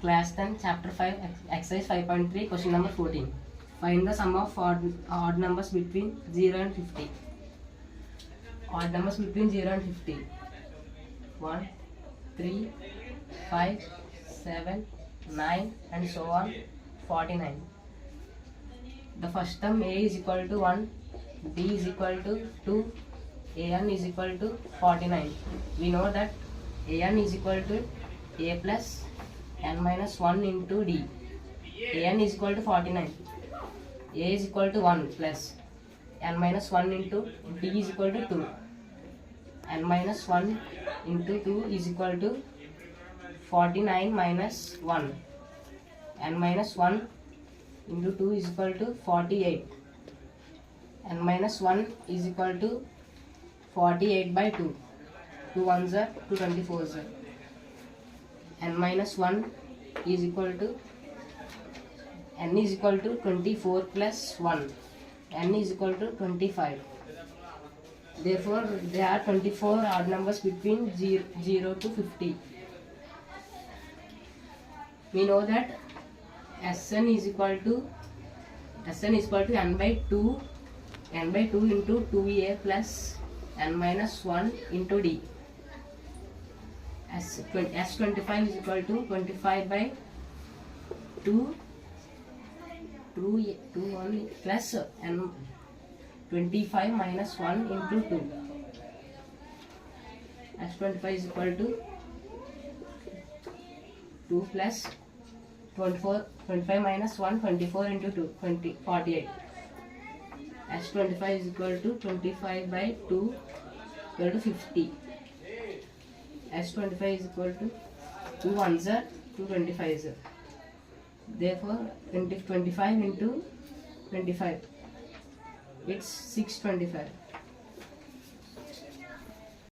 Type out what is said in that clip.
Class 10, Chapter 5, Exercise 5.3, Question number 14. Find the sum of odd numbers between 0 and 50. Odd numbers between 0 and 50. 1, 3, 5, 7, 9 and so on 49. The first term A is equal to 1, B is equal to 2, An is equal to 49. We know that An is equal to A plus n minus 1 into D. An is equal to 49. A is equal to 1 plus n minus 1 into D is equal to 2. N minus 1 into 2 is equal to 49 minus 1. N minus 1 into 2 is equal to 48. N minus 1 is equal to 48 by 2. 2 ones are 2 24s are. N minus 1 is equal to n is equal to 24 plus 1. N is equal to 25. Therefore, there are 24 odd numbers between 0 to 50. We know that Sn is equal to n by 2 into 2a plus n minus 1 into d. S25 is equal to 25 by 2 1 plus n 25 minus 1 into 2. S25 is equal to 2 plus 25 minus 1, 24 into 2, 48. S25 is equal to 25 by 2 equal to 50. S25 is equal to 2 ones are 2 25s are. Therefore 25 into 25, it's 625.